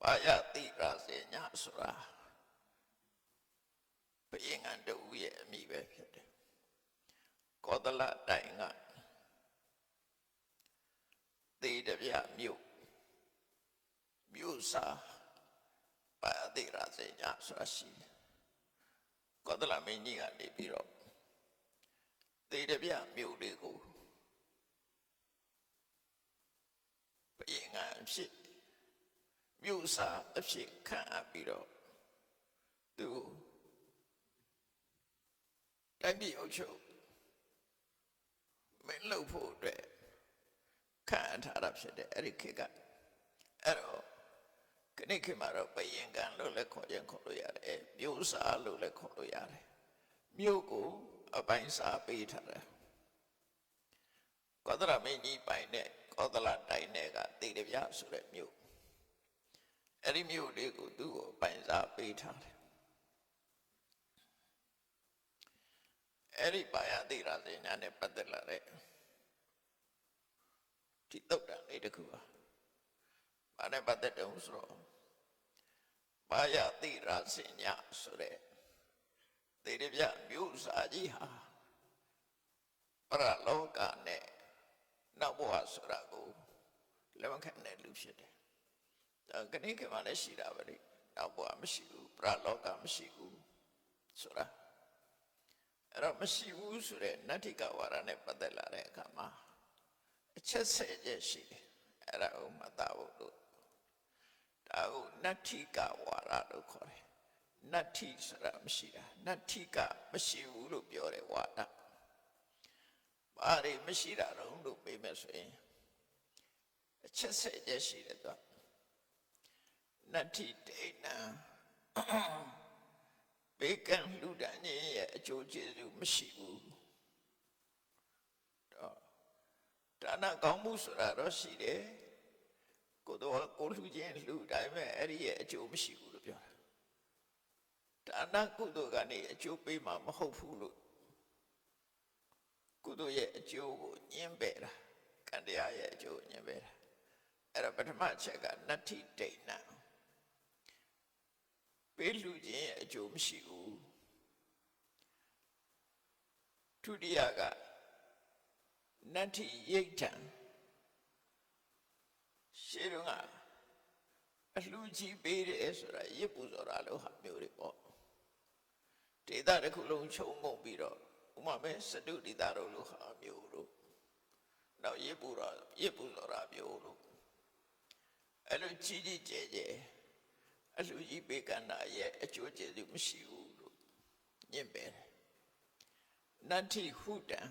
ဘာယတိရာစေညဆိုတာဘုရင်ကတူရဲ့အမိပဲဖြစ်တယ်ကောသလတိုင်ကသေတပြမြို့စာဘာယတိရာစေညဆိုတာရှိတယ်ကောသလမင်းကြီးကနေပြီးတော့သေတပြမြို့တွေကိုဘုရင်ကအဖြစ်မြို့စာအဖြစ်ခံအပ်ပြီးတော့သူတိုင်းပြည်အုပ်ချုပ်မင်းလုပ်ဖို့အတွက်ခံထားတာဖြစ်တယ်အဲ့ဒီခေတ်ကအဲ့တော့ခဏခေတ်မှာတော့ဘယင်ကံလို့လည်းခေါ်လို့ရတယ်မြို့စာလို့လည်းခေါ်လို့ရတယ်မြို့ကိုအပိုင်းစားပေးထားတယ်ကောသလမင်းကြီးပိုင်တဲ့ကောသလတိုင်းတဲ့ကတေတပြဆိုတဲ့မြို့အဲ့ဒီမြို့လေးကိုသူ့ကိုအပိုင်းစားပေးထားတယ်အဲ့ဒီဘာယတိရာဇေညာနဲ့ပတ်သက်လာတဲ့ဒီတုတ်တန်လေးတစ်ခုပါဘာနဲ့ပတ်သက်တုံးဆိုတော့ဘာယတိရာဇေညာဆိုတဲ့သေတပြမြို့စာကြီးဟာပရလောကနဲ့နောက်ဘဝဆိုတာကိုလက်မခံတဲ့လူဖြစ်တယ်ဒါကနေ့ကမှလည်းရှိတာပဲလေနောက်ဘဝမရှိဘူးပရလောကမရှိဘူးဆိုတာအဲ့တော့မရှိဘူးဆိုတဲ့နတ္ထိကဝါဒနဲ့ပတ်သက်လာတဲ့အခါမှာအချက်10ချက်ရှိတယ်အဲ့ဒါကိုမှတ်သားဖို့လို့ဒါကိုနတ္ထိကဝါဒလို့ခေါ်တယ်နတ္ထိဆိုတာမရှိတာနတ္ထိကမရှိဘူးလို့ပြောတယ်ဝါဒဘာတွေမရှိတာတော့လို့ပြောမယ်ဆိုရင်အချက်10ချက်ရှိတယ်တော့နတ္ထိဒိဋ္ဌံဘေကံလူတန်းကြီးရဲ့အကျိုးကျေးဇူးမရှိဘူးတော့ဒါနကောင်းမှုဆိုတာတော့ရှိတယ်ကိုတော့ကိုလူချင်းလူတိုင်းပဲအဲ့ဒီရဲ့အကျိုးမရှိဘူးလို့ပြောတာဒါနကုသိုလ်ကနေအကျိုးပေးမှာမဟုတ်ဘူးလို့ကုသိုလ်ရဲ့အကျိုးကိုညှင်းပယ်တာကံတရားရဲ့အကျိုးညှင်းပယ်တာအဲ့တော့ပထမအချက်ကနတ္ထိဒိဋ္ဌံပေးလူချင်းရဲ့အကျိုးမရှိဘူးဒုတိယကနတ္ထိယိဋ္ဌံရှင်းတော့အလှကြီးပေးတယ်ဆိုတာရစ်ပူဇော်တာလို့ဟာမျိုးတွေပေါ့ဒေသတစ်ခုလုံးခြုံငုံပြီးတော့ဥမာပဲစတုဒေသတို့လို့ဟာမျိုးတို့နောက်ရစ်ပူဇော်တာမျိုးတို့အဲ့လိုကြီးကျယ်ကျယ်အလှကြီးပေးကန္တာရဲ့အကျိုးကျေးဇူးမရှိဘူးလို့ညင်ပယ်တယ်နတ္ထိဟုတံ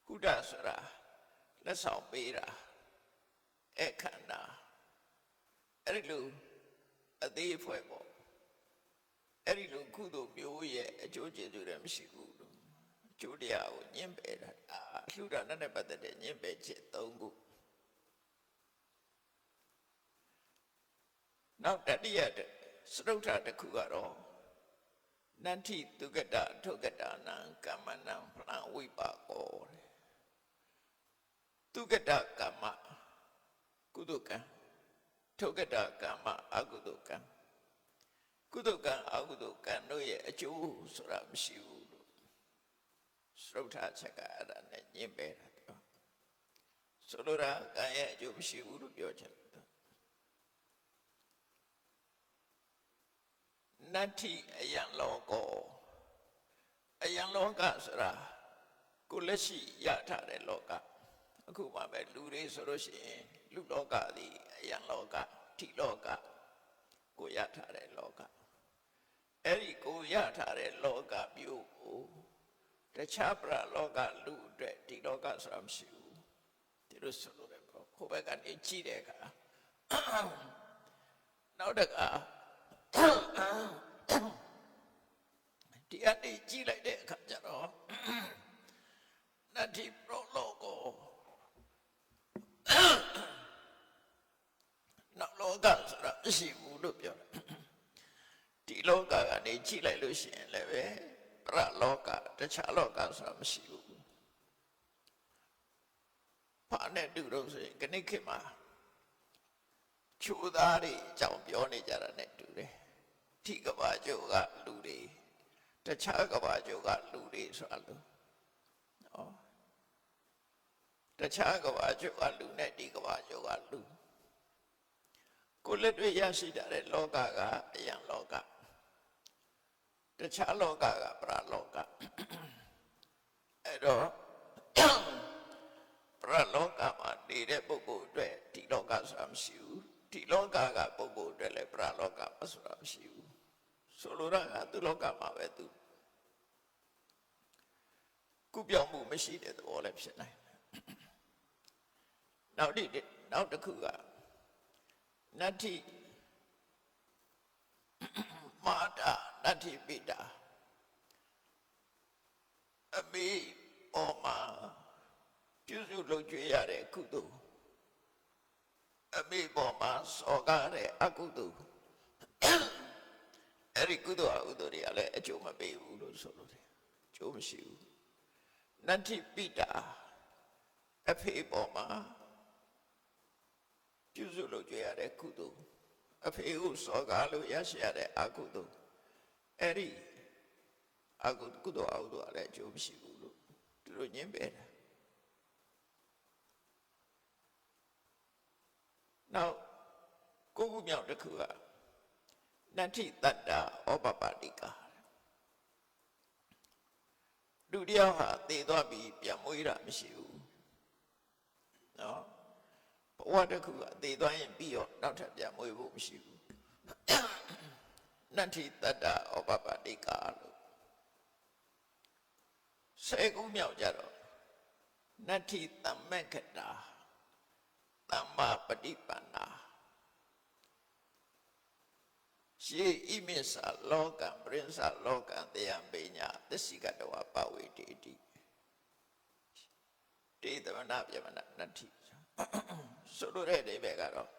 ဟုတဆိုတာလက်ဆောင်ပေးတာအခန္ဓာအဲ့ဒီလိုအသေးအဖွဲပေါ့အဲ့ဒီလိုကုသိုလ်မျိုးရဲ့အကျိုးကျေးဇူးလည်းမရှိဘူးလို့အကျိုးတရားကိုညင်ပယ်တာအလှဒါနနဲ့ပတ်သက်တဲ့ညင်ပယ်ချက်3ခုနောက်တတိယစတုထတစ်ခုကတော့နတ္ထိသုကတထုကတနံကမ္မနံဖလံဝိပါကောသုကတကမ္မကုသိုလ်ကံထုကတကမ္မအကုသိုလ်ကံကုသိုလ်ကံအကုသိုလ်ကံတို့ရဲ့အကျိုးဆိုတာမရှိဘူးလို့စတုထချက်ကအဲ့ဒါနဲ့ညင်ပယ်တာပြောဆိုလိုတာကံရဲ့အကျိုးမရှိဘူးလို့ပြောချင်တယ်နတ္ထိအယံလောကောအယံလောကဆိုတာကိုလက်ရှိရထားတဲ့လောကအခုမှပဲလူတွေဆိုလို့ရှိရင်လူလောကသည်အယံလောကထိလောကကိုရထားတဲ့လောကအဲ့ဒီကိုရထားတဲ့လောကမျိုးကိုတခြားပရလောကလူအတွက်ဒီလောကဆိုတာမရှိဘူးဒီလိုဆိုလို့ပဲပေါ့ဟိုဘက်ကနေကြည့်တဲ့အခါနောက်တကဒီအတိကြည့်လိုက်တဲ့အခါကျတော့နတ္ထိပရလောကောနောက်လောကဆိုတာမရှိဘူးလို့ပြောတယ်ဒီလောကကနေကြည့်လိုက်လို့ရှိရင်လည်းပဲပရလောကတခြားလောကဆိုတာမရှိဘူးဘာနဲ့တူတော့ဆိုရင်ခဏခေတ်မှာ ချိုသားတွေအကြောင်းပြောနေကြတာနဲ့တူတယ်ထိကဘာကျိုးကလူတွေတခြားကဘာကျိုးကလူတွေဆိုတာလို့နော်တခြားကဘာကျိုးကလူနဲ့ဒီကဘာကျိုးကလူကိုလက်တွေ့ရရှိတဲ့လောကကအယံလောကတခြားလောကကပရလောကအဲ့တော့ပရလောကမှာနေတဲ့ပုဂ္ဂိုလ်အတွက်ဒီလောကဆိုတာမရှိဘူးဒီလောကကပုဂ္ဂိုလ်အတွက်လည်းပရလောကဆိုတာမရှိဘူးဆိုလိုတာကသူလောကမှာပဲသူကုပြောင်းမှုမရှိတဲ့သဘောလည်းဖြစ်နိုင်တယ်နောက်တစ်ခုကနတ္ထိမာတာနတ္ထိပိတာအမေပေါ်မှာပြုစုလုပ်ကြွေးရတဲ့ကုသိုလ်အမေပေါ်မှာစော်ကားတဲ့အကုသိုလ်အဲ့ဒီကုသိုလ်အကုသိုလ်တွေကလည်းအကျိုးမပေးဘူးလို့ဆိုလို့တယ်အကျိုးမရှိဘူးနတ္ထိပိတာအဖေပေါ်မှာပြုစုလုပ်ကြွေးရတဲ့ကုသိုလ်အဖေကိုစော်ကားလို့ရရှိရတဲ့အကုသိုလ်အဲ့ဒီကုသိုလ်အကုသိုလ်လည်းအကျိုးမရှိဘူးလို့သူတို့ညင်းပယ်တယ်နောက်ကိုခုမြောက်တစ်ခုကနတ္ထိတတ္တာဩပပတိကာလူတယောက်ဟာသေသွားပြီးပြန်မွေးတာမရှိဘူးနော်ဘဝတစ်ခုကသေသွားရင်ပြီးတော့နောက်ထပ်ပြန်မွေးဖို့မရှိဘူးနတ္ထိတတ္တာဩပပတိကာလို့10ခုမြောက်ကြတော့နတ္ထိသမ္မက္ခတာသမ္မာပฏิပန္နာရှေဣမိစ္ဆာလောကံပရိစ္ဆာလောကံတေယံပိညာသစ္စိကတဝပဝေတိတိတေသမနာပြမနာနတ္ထိဆိုလိုတဲ့အိဗေကတော့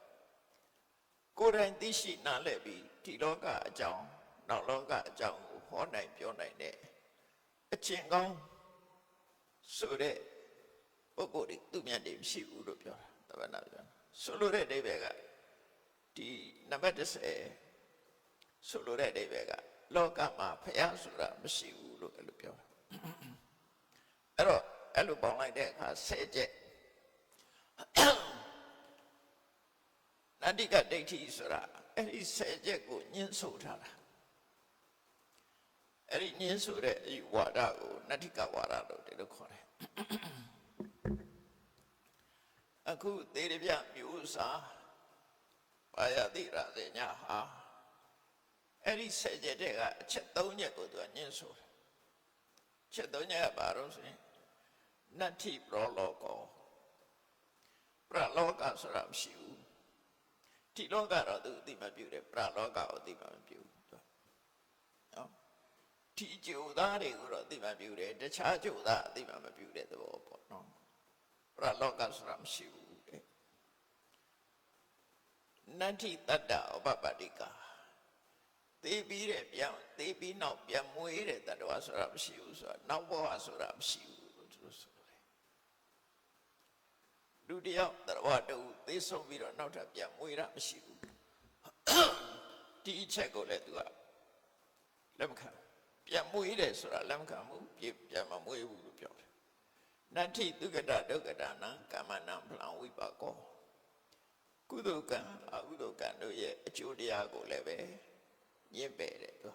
ကိုယ်တိုင်သိရှိနားလည်ပြီးဒီလောကအကြောင်းနောက်လောကအကြောင်းကိုဟောနိုင်ပြောနိုင်တဲ့အကျင့်ကောင်းဆိုတဲ့ပုဂ္ဂိုလ်တွေသူမြတ်တွေမရှိဘူးလို့ပြောတာသမနာပြောဆိုလိုတဲ့အိဗေကဒီနံပါတ်30ဆိုလိုတဲ့အိဗေကလောကမှာဖျားဆိုတာမရှိဘူးလို့အဲ့လိုပြောတာအဲ့တော့အဲ့လိုပေါင်းလိုက်တဲ့အခါ10ချက်နတ္တိကဒိဋ္ဌိဆိုတာအဲ့ဒီ10ချက်ကိုညှင်းဆိုထားတာအဲ့ဒီညှင်းဆိုတဲ့အယူဝါဒကိုနတ္တိကဝါဒလို့ဒီလိုခေါ်တယ်အခုသေရပြမျိုးစာပါယတိရစေညာဟာအဲ့ဒီ10ချက်တည်းကအချက်3ချက်ကိုသူကညှင်းဆိုတယ်ချက်3ချက်ကဘာလို့ဆိုရင်နတ္ထိပရောလောကောပရလောကဆိုတာမရှိဘူးဒီလောကတော့သူအသိမပြုတယ်ပရလောကကိုအသိမပြုဘူးနော်ဒီကျိုးသားတွေကိုတော့အသိမပြုတယ်တခြားကျိုးသားအသိမပြုတဲ့သဘောပေါ့နော်ပရလောကဆိုတာမရှိဘူးတဲ့နတ္ထိတတ္တဩပပတိကာသေပြီးတဲ့ပြန်သေပြီးနောက်ပြန်မွေးတဲ့တတ္တဝါဆိုတာမရှိဘူးဆိုတာနောက်ဘဝဆိုတာမရှိဘူးလို့သူတို့ဆိုတယ်လူတယောက်တတ္တဝါတူသေဆုံးပြီးတော့နောက်ထပ်ပြန်မွေးတာမရှိဘူးဒီအချက်ကိုလည်းသူကလက်မခံပြန်မွေးတယ်ဆိုတာလက်မခံဘူးပြန်မမွေးဘူးလို့ပြောတယ်နတ္ထိဒုက္ခတဒုက္ခတနာကာမနံဖလံဝိပါကောကုသိုလ်ကံအကုသိုလ်ကံတို့ရဲ့အကျိုးတရားကိုလည်းပဲညှင်းပယ်တယ်သူ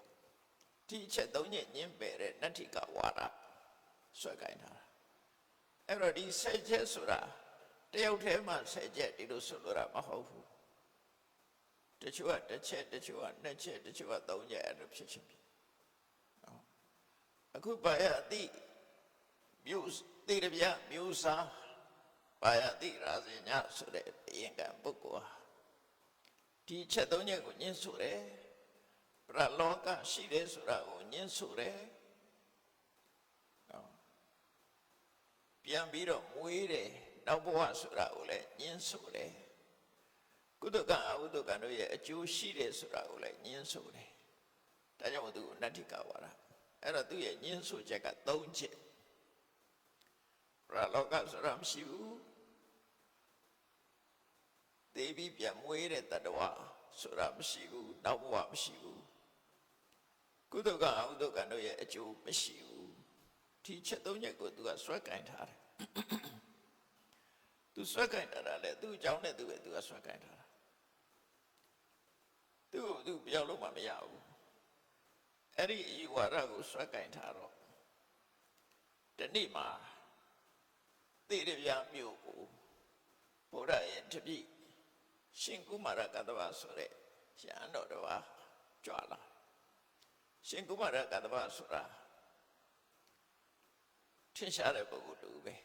ဒီအချက်3ချက်ညှင်းပယ်တဲ့နတ္ထိကဝါဒဆွဲကိုင်းထားတာအဲ့တော့ဒီ10ချက်ဆိုတာတယောက်တည်းမှ10ချက်ဒီလိုဆိုလိုတာမဟုတ်ဘူးတချို့က1ချက်တချို့က2ချက်တချို့က3ချက်အဲ့လိုဖြစ်ချင်းဖြစ်အခုပါရတိမြို့သေရပြမြို့စားပါရတိရာဇညဆိုတဲ့ဘယင်ကံပုဂ္ဂိုလ်ဟာဒီချက်3ချက်ကိုညှင်းဆိုတယ်ပရလောကရှိတယ်ဆိုတာကိုညှင်းဆိုတယ်ပြန်ပြီးတော့မွေးတယ်နောက်ဘဝဆိုတာကိုလည်းညှင်းဆိုတယ်ကုသကအကုသကံတို့ရဲ့အကျိုးရှိတယ်ဆိုတာကိုလည်းညှင်းဆိုတယ်ဒါကြောင့်သူနတ္ထိကဝါဒအဲ့တော့သူရဲ့ညှင်းဆိုချက်က3ချက်ပရလောကဆိုတာမရှိဘူး သေပြီးပြန်မွေးတဲ့တတဝါဆိုတာမရှိဘူးနောက်ဘဝမရှိဘူးကုသကအကုသကတို့ရဲ့အကျိုးမရှိဘူးဒီချက်သုံးချက်ကိုသူကဆွဲကင်ထားတယ်သူဆွဲကင်ထားတာလေသူ့အကြောင်းနဲ့သူပဲသူကဆွဲကင်ထားတာသူပြောင်းလို့မှမရဘူးအဲ့ဒီဤဝါဒကိုဆွဲကင်ထားတော့ဒီနေ့မှာသေရပြမြို့ကိုဘုရားရဲ့တပည့်ရှင်ကုမာရကတ္တဗဆိုတဲ့ရဟန်းတော်တစ်ပါးကြွလာရှင်ကုမာရကတ္တဗဆိုတာထင်ရှားတဲ့ပုဂ္ဂိုလ်တူပဲ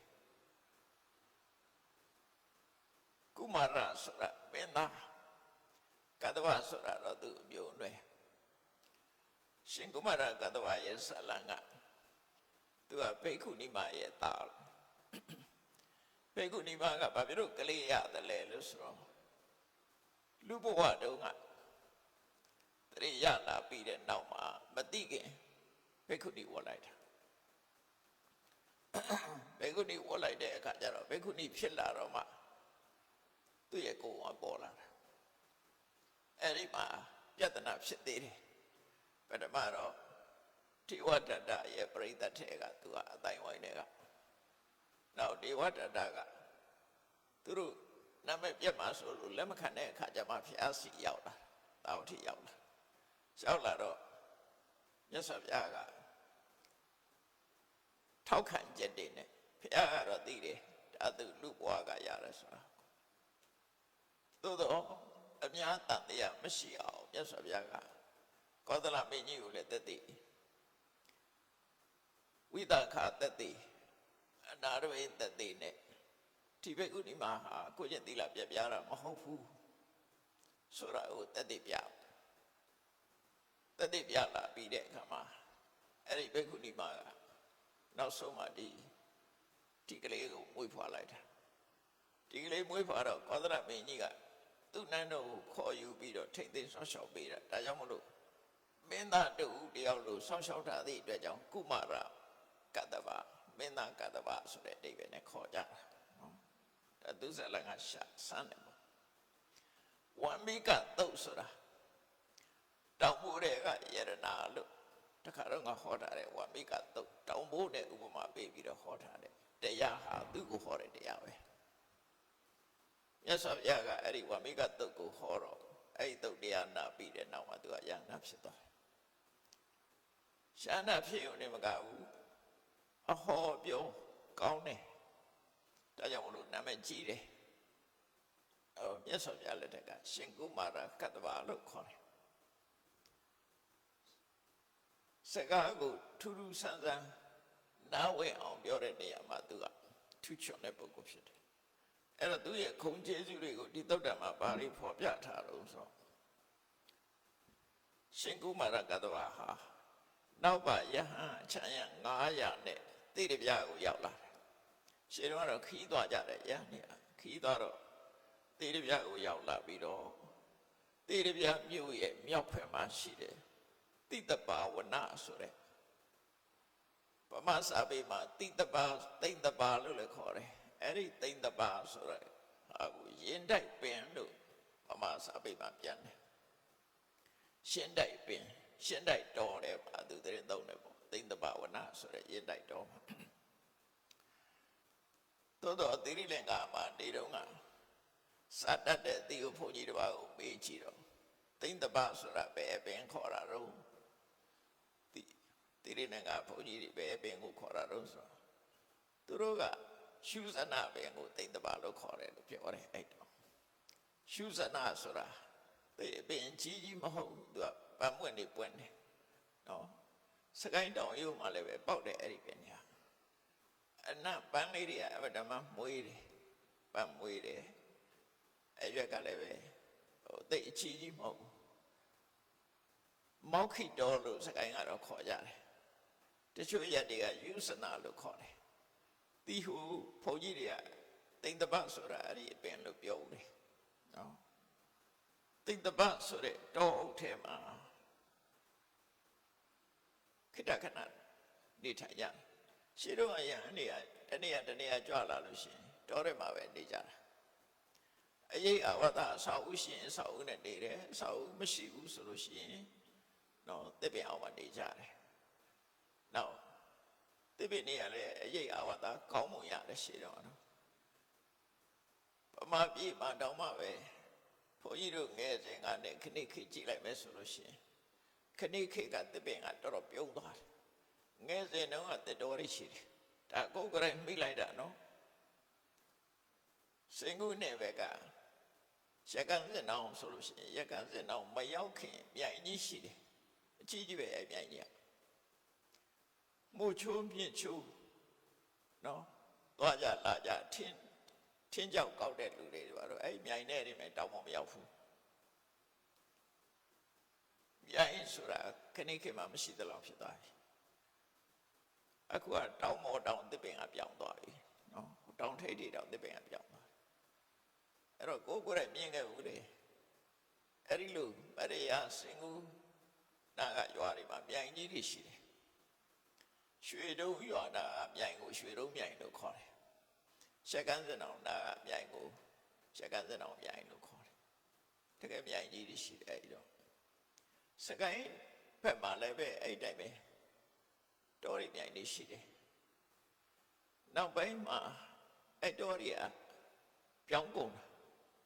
ကုမာရဆိုတာမင်းသားကတ္တဗဆိုတာတော့သူ့အမျိုးနွယ်ရှင်ကုမာရကတ္တဗရဲ့ဇာလံကသူကဘိက္ခုနီမရဲ့သားဘိက္ခုနီမကဘာဖြစ်လို့ကလေးရတယ်လဲလို့ဆိုတော့လူဘဝတုန်းကတရေရလာပြီးတဲ့နောက်မှာမတိခင်ဘိက္ခုနီဝတ်လိုက်တာဘိက္ခုနီဝတ်လိုက်တဲ့အခါကျတော့ဘိက္ခုနီဖြစ်လာတော့မှသူ့ရဲ့ကိုယ်ကပေါ်လာတာအဲ့ဒီမှာပြဿနာဖြစ်သေးတယ်ပထမတော့ဒေဝတတရဲ့ပြိဿတ်ထဲကသူကအတိုင်းဝိုင်းတွေကနောက်ဒေဝတတကသူတို့နာမည်ပြတ်မှာဆိုလို့လက်မခံတဲ့အခါကျမှဖျားစီရောက်လာတာဝတိရောက်လာတော့မြတ်စွာဘုရားကထောက်ခံချက်တွေနဲ့ဖျားကတော့သိတယ်ဒါသူလူဘွားကရတယ်ဆိုတာသို့တော့အများတန်တရားမရှိအောင်မြတ်စွာဘုရားကကောသလမင်းကြီးကိုလည်းတသိဝိသခာတသိအနာရဝိတသိနဲ့ဒီဘက်ဥဒီမှာဟာကိုကျင့်သီလပြပြတာမဟုတ်ဘူးဆိုတာကိုတသိပြလာပြီးတဲ့အခါမှာအဲ့ဒီဘက်ဥဒီမှာနောက်ဆုံးမှဒီကလေးကိုမွေးဖွားလိုက်တာဒီကလေးမွေးဖွားတော့ကောသလမင်းကြီးကသူ့နန်းတော်ကိုခေါ်ယူပြီးတော့ထိတ်သိမ်းဆောင်းရှောက်ပေးတာဒါကြောင့်မလို့မင်းသားတူတယောက်လိုဆောင်းရှောက်ထားသည့်အတွက်ကြောင့်ကုမာရကတ္တဗမင်းသားကတ္တဗဆိုတဲ့အဓိပ္ပာယ်နဲ့ခေါ်ကြတာနော်ဒါသူစလကရှာစမ်းတယ်ပေါ့ဝမ်မိကသုတ်ဆိုတာတောင်မိုးတွေကယရနာလို့တခါတော့ငါဟောထားတယ်ဝမ်မိကသုတ်တောင်မိုးနဲ့ဥပမာပေးပြီးတော့ဟောထားတယ်တရားဟာသူ့ကိုဟောတဲ့တရားပဲမြတ်စွာဘုရားကအဲ့ဒီဝမ်မိကသုတ်ကိုဟောတော့အဲ့ဒီသုတ်တရားနာပြီးတဲ့နောက်မှာသူကယန္နာဖြစ်သွားတယ်ယန္နာဖြစ်ုံနဲ့မကဘူးအဟောပြောကောင်းတယ်ဒါကြောင့်မလို့နာမည်ကြီးတယ်မြတ်စွာဘုရားလက်ထက်ကရှင်ကုမာရကတ္တဗလို့ခေါ်တယ်စကားကိုထူးထူးဆန်းဆန်းနားဝင်အောင်ပြောတဲ့နေရာမှာသူကထူးချွန်တဲ့ပုဂ္ဂိုလ်ဖြစ်တယ်အဲ့တော့သူရဲ့ခုံကျေးဇူးတွေကိုဒီသုတ္တမှာဘာလို့ဖော်ပြထားလို့ဆိုရှင်ကုမာရကတ္တဗဟာနောက်ပါယဟန်ချမ်းရ900နဲ့တိရပြကိုရောက်လာတယ်ရှင်းတော့ခီးသွားကြတယ်ယဟန်နေခီးသွားတော့တိရပြကိုရောက်လာပြီးတော့တိရပြမြို့ရဲ့မြောက်ဖက်မှာရှိတယ်တိတပါဝနဆိုတဲ့ဗမာစာပေမှာတိတပါသိမ့်တပါလို့လည်းခေါ်တယ်အဲ့ဒီသိမ့်တပါဆိုတဲ့အခုရင်တိုက်ပင်လို့ဗမာစာပေမှာပြန်တယ်ရှင်းတိုက်ပင်ရှင်းတိုက်တော်တယ်ပါသူတရင်သုံးတယ်ပေါ့သိမ့်တပါဝနဆိုတဲ့ရင်တိုက်တော်မှာသို့တော့သီရိလင်္ကာမှာနေတော့ကစာတတ်တဲ့သီကိုဘုန်းကြီးတစ်ပါးကိုမေးကြည့်တော့သိမ့်တပါဆိုတာပဲအပင်ခေါ်တာတော့သီရိလင်္ကာဘုန်းကြီးတွေပဲအပင်ကိုခေါ်တာတော့ဆိုသူတို့ကရှုဇနာပင်ကိုသိမ့်တပါလို့ခေါ်တယ်လို့ပြောတယ်အဲ့တော့ရှုဇနာဆိုတာအပင်ကြီးမဟုတ်သူကပန်းပွင့်နေပွင့်နေနော်စကိုင်းတောင်ရုံမှာလည်းပဲပေါက်တယ်အဲ့ဒီပင်ညာအနပန်းလေးတွေကအဗဓမ္မမွေးတယ်ပန်းမွေးတယ်အဲ့ရွက်ကလည်းပဲသိအကြီးမဟုတ်မောခိတော်လို့စကိုင်းကတော့ခေါ်ကြတယ်တချို့ရက်တွေကယူစနာလို့ခေါ်တယ်တီဟူဘုန်းကြီးတွေကသိမ့်တပတ်ဆိုတာအဲ့ဒီအပင်လို့ပြောဦးတယ်နော်သိမ့်တပတ်ဆိုတဲ့တောအုပ်ထဲမှာခိတခဏနေထိုင်ကြရှင်းတော့အရင်အနေကတနေ့ကြွလာလို့ရှိရင်တောထဲမှာပဲနေကြတာ အရေးအဝတ္တအဆောက်အဦရှင်အဆောက်အဦနဲ့နေတယ်အဆောက်အဦမရှိဘူးဆိုလို့ရှိရင်နော်တစ်ပင်အောင်မှနေကြတယ်နောက်တစ်ပင်နေရလေအရေးအဝတ္တကောင်းမွန်ရတယ်ရှိတော့နော်ပမာပြေမှာတောင်းမှပဲဘုန်းကြီးတို့ငယ်စဉ်ကနေခဏခေတ်ကြည့်လိုက်မယ်ဆိုလို့ရှိရင်ခဏခေတ်ကတစ်ပင်ကတော်တော်ပြုံးသွားတယ်ငယ်စဉ်တုန်းကတစ်တော်ရရှိတယ်ဒါကိုယ်ကလေးမိလိုက်တာနော်စင်ကူနဲ့ပဲကရကန်စင်အောင်ဆိုလို့ရှိရင်ရကန်စင်အောင်မရောက်ခင်မြိုင်ကြီးရှိတယ်အကြီးကြီးပဲအဲ့မြိုင်ကြီးမို့ချိုးမြင့်ချိုးနော်သွားကြလာကြထင်းကြောက်ကောက်တဲ့လူတွေပါတော့အဲ့မြိုင်နဲ့တွေမဲ့တောင်းမမရောက်ဘူးမြိုင်ဆိုတာခဏခေတ်မှမရှိသလောက်ဖြစ်သွားပြီအခုကတောင်းမော်တောင်းတစ်ပင်ကပြောင်းသွားပြီနော်တောင်းထိပ်တွေတောင်းတစ်ပင်ကပြောင်းသွားအဲ့တော့ကိုယ်ကိုယ်တိုင်မြင်ခဲ့ဘူးလေအဲ့ဒီလိုမရိယာစင်ကူနာကရွာတွေမှာမြိုင်ကြီးတွေရှိတယ်ရွှေတုံးရွာနာမြိုင်ကိုရွှေတုံးမြိုင်လို့ခေါ်တယ်ရှက်ကန်းစင်အောင်နာကမြိုင်ကိုရှက်ကန်းစင်အောင်မြိုင်လို့ခေါ်တယ်တကယ်မြိုင်ကြီးတွေရှိတယ်အဲ့တော့စကိုင်းဘက်မှာလည်းပဲအဲ့တိုင်းပဲတော်ရီမြိုင်တွေရှိတယ်နောက်ပိုင်းမှာအဲ့တော်ရီကပြောင်းကုန်တာ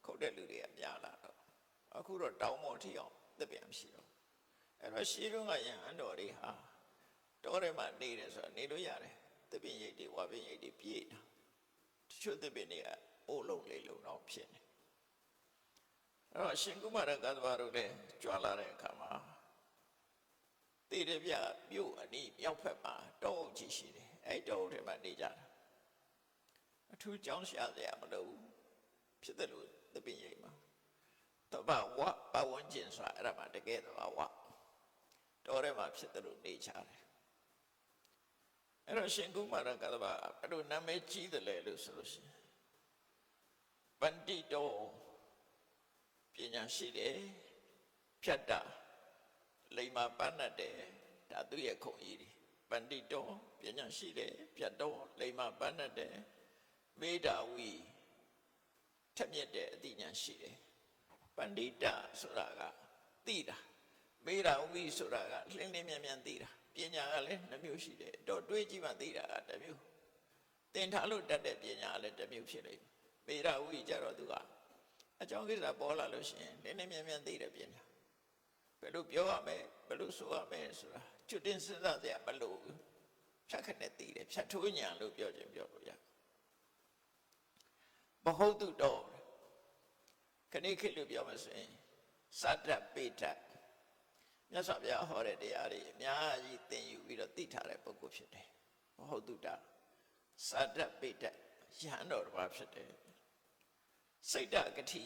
ခုတ်တဲ့လူတွေကများလာတော့အခုတော့တောင်းမော်ထီအောင်တစ်ပြန်မရှိတော့အဲ့တော့ရှေးတုန်းကရဟန်းတော်တွေဟာတော်ထဲမှာနေတယ်ဆိုတော့နေလို့ရတယ်တစ်ပင်ရိပ်တွေဝါပင်ရိပ်တွေပြေးတာတချို့တစ်ပင်တွေကအိုးလုံးလေးလုံးတော့ဖြစ်နေအဲ့တော့ရှင်ကုမာရကသဘာတို့လည်းကြွလာတဲ့အခါမှာတည်တယ်ပြမြို့အနီးမြောက်ဖက်မှာတောအုပ်ကြီးရှိတယ်အဲ့တောအုပ်ထဲမှာနေကြတာအထူးကြောင်းရှာစရာမလိုဘူးဖြစ်တယ်လို့တပင်ရိပ်မှာတဘာဝပဝန်းကျင်ဆိုတာအဲ့ဒါမှတကယ်တဘာဝတောထဲမှာဖြစ်တယ်လို့နေကြတယ်အဲ့တော့ရှင်ကုမာရကသဘာအဲ့လိုနာမည်ကြီးတယ်လေလို့ဆိုလို့ရှိရင်ပန္တိတောပညာရှိတယ်ဖြတ်တာလိမ္မာပန်းတ်တယ်ဒါသူရဲ့ခုံကြီးတွေပန္တိတောပညာရှိတယ်ဖြတ်တော့လိမ္မာပန်းတ်တယ်မေတ္တာဝီထက်မြက်တဲ့အသိဉာဏ်ရှိတယ်ပန္တိတဆိုတာကသိတာမေတ္တာဝီဆိုတာကလင်းလင်းမြန်မြန်သိတာပညာကလည်းနှမျိုးရှိတယ်တော့တွေးကြည့်မှသိတာကတစ်မျိုးသင်ထားလို့တတ်တဲ့ပညာကလည်းတစ်မျိုးဖြစ်လိမ့်မယ်မေတ္တာဝီကြတော့သူကအကြောင်းကိစ္စပေါ်လာလို့ရှိရင်လင်းလင်းမြန်မြန်သိတဲ့ပညာဘယ်လိုပြောရမလဲဘယ်လိုဆိုရမလဲဆိုတာကျွတ်တင်စဉ်းစားစရာမလိုဘူးဖြတ်ခနဲ့သိတယ်ဖြတ်ထိုးညာလို့ပြောခြင်းပြောလို့ရမဟုတ်သူတော့ခဏခေတ်လို့ပြောမှဆိုရင်စတ္တပိဋ္ဌမြတ်စွာဘုရားဟောတဲ့တရားတွေအများကြီးသင်ယူပြီးတော့သိထားတဲ့ပုဂ္ဂိုလ်ဖြစ်တယ်မဟုတ်သူတာစတ္တပိဋ္ဌယဟန်တော်တစ်ပါးဖြစ်တယ်စိတ်တကတိ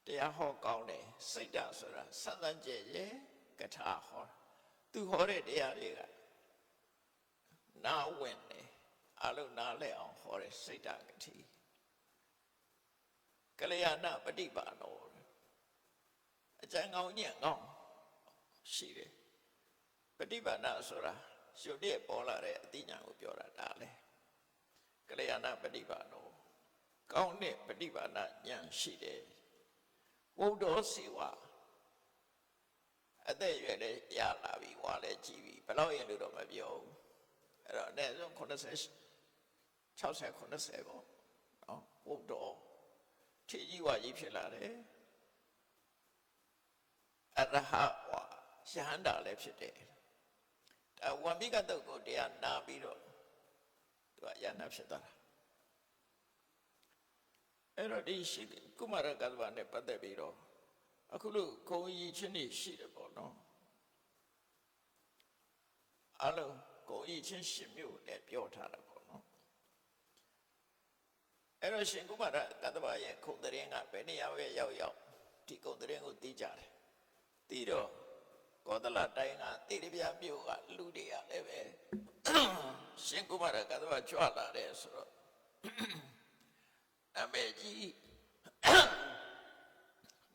တရားဟောကောင်းတယ်စိတ်တဆိုတာစသန့်ကျဲရဲ့ကထာဟောသူဟောတဲ့တရားတွေကနာဝင်တယ်အလုံးနားလဲအောင်ဟောတဲ့စိတ်တကတိကလျာဏပฏิပါဏောအကျဉ်းကောင်းညံ့ကောင်းရှိတယ်ပฏิပါဏဆိုတာရှုပ်တဲ့ပေါ်လာတဲ့အသိဉာဏ်ကိုပြောတာဒါလေကလျာဏပฏิပါဏောကောင်းတဲ့ပฏิပါဏဉာဏ်ရှိတယ်ဘုဒ္ဓစေဝအသက်ရွယ်လည်းရလာပြီဝါလည်းကြည်ပြီဘယ်လောက်ရင်လို့တော့မပြောဘူးအဲ့တော့အနည်းဆုံး80 60 90ပေါ့နော်ဘုဒ္ဓထီကြီးဝါကြီးဖြစ်လာတယ်အရဟဝါယဟန္တာလည်းဖြစ်တယ်ဒါဝံမိကတုတ်ကိုတရားနာပြီးတော့သူကယန္တာဖြစ်သွားတာအဲ့တော့ဒီရှိကုမာရကသဘာနဲ့ပတ်သက်ပြီးတော့အခုလို့ဂုံကြီးချင်းနေရှိတယ်ပေါ့နော်အလုံးဂုံကြီးချင်းရှင်မျိုးနဲ့ပြောထားတာပေါ့နော်အဲ့တော့ရှင်ကုမာရကသဘာရဲ့ခုံတရင်ကဘယ်နေရာပဲရောက်ဒီခုံတရင်ကိုသိကြတယ်သိတော့ကောသလတိုင်းကတိရပြမြို့ကလူတွေကလည်းပဲရှင်ကုမာရကသဘာကြွလာတယ်ဆိုတော့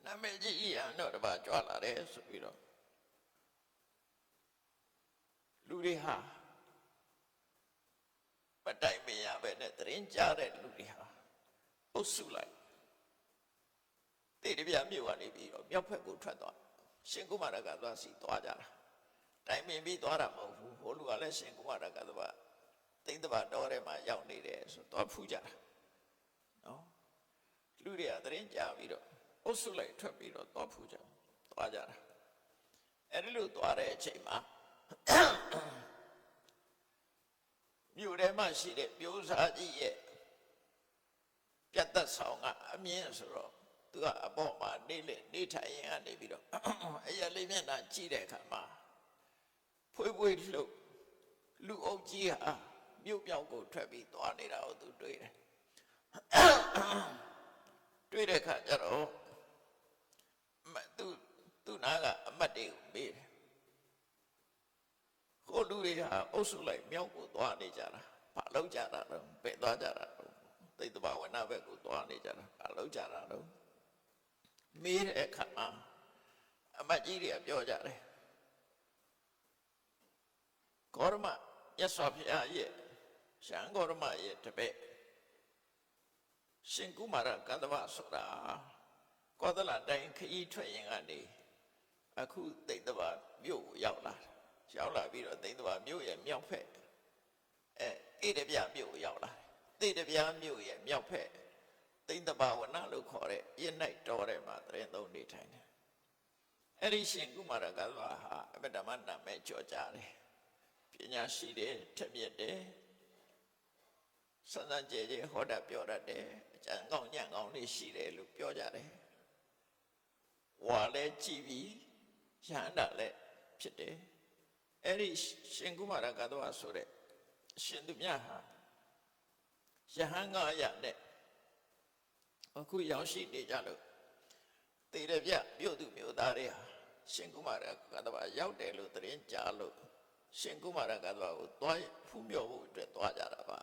နာမည်ကြီးရတော့တပါကြွလာတယ်ဆိုပြီးတော့လူတွေဟာမတိုင်မရပဲနဲ့တရင်ကြားတဲ့လူတွေဟာအုပ်စုလိုက် မြို့ကနေပြီးတော့မြောက်ဘက်ကိုထွက်သွားရှင်ကုမာရကသွားစီသွားကြတာတိုင်ပင်ပြီးသွားတာမဟုတ်ဘူးဟိုလူကလည်းရှင်ကုမာရကသွားသိမ့်တပါတော်ထဲမှာရောက်နေတယ်ဆိုတော့ဖူးကြတာနော်လူတွေကသတင်းကြပြီးတော့အုပ်စုလိုက်ထွက်ပြီးတော့သွားဖူးကြသွားကြတာအဲ့ဒီလိုသွားတဲ့အချိန်မှာမြို့ထဲမှာရှိတဲ့မျိုးစားကြီးရဲ့ပြတ်သက်ဆောင်ကအမြင်ဆိုတော့သူကအပေါ်မှာနေထိုင်ရင်ကနေပြီးတော့အရာလေးမျက်နှာကြည့်တဲ့အခါမှာဖွေးဖွေးလှုပ်လူအုပ်ကြီးဟာမြို့ပြောက်ကိုထွက်ပြီးသွားနေတာကိုသူတွေ့တယ်တွေ့တဲ့အခါကျတော့သူနာကအမတ်တွေကိုမေးတယ်ဟိုလူတွေဟာအုပ်စုလိုက်မြောက်ကိုသွားနေကြတာဘာလုပ်ကြတာလဲပဲသွားကြတာသိတ္တဘာဝနာဘက်ကိုသွားနေကြတာဘာလုပ်ကြတာလဲမေးတဲ့အခါမှာအမတ်ကြီးတွေကပြောကြတယ်ဂေါရမမြတ်စွာဘုရားရဲ့ရှမ်းဂေါရမရဲ့တပည့်ရှင်ကုမာရကန္တဝဆိုတာကောသလတိုင်းခရီးထွက်ရင်ကနေအခုသိတ္တဘာမြို့ကိုရောက်လာပြီးတော့သိတ္တဘာမြို့ရဲ့မြောက်ဖက်အေတပြမြို့ကိုရောက်လာတယ်သိတပြမြို့ရဲ့မြောက်ဖက်သိတ္တဘာဝနာလို့ခေါ်တဲ့ရ၌တော်ထဲမှာတရင်သုံးနေထိုင်တယ်အဲ့ဒီရှင်ကုမာရကန္တဝဟာအပတ္တမနာမဲကြော်ကြတယ်ပညာရှိတယ်ထက်မြက်တယ်စံစံကြဲကြဲဟောတာပြောတတ်တယ်အကြံကောင်းညံ့ကောင်းလေးရှိတယ်လို့ပြောကြတယ်ဝါလဲကြည်ပြီးရဟန္တာလည်းဖြစ်တယ်အဲ့ဒီရှင်ကုမာရကန္တဝဆိုတဲ့ရှင်သူမြတ်ဟာယဟန်900နဲ့အခုရောက်ရှိနေကြလို့တေရပြမြို့သူမြို့သားတွေဟာရှင်ကုမာရကန္တဝရောက်တယ်လို့သတင်းကြားလို့ရှင်ကုမာရကန္တဝကိုသွားဖူးမြော်ဖို့အတွက်သွားကြတာပါ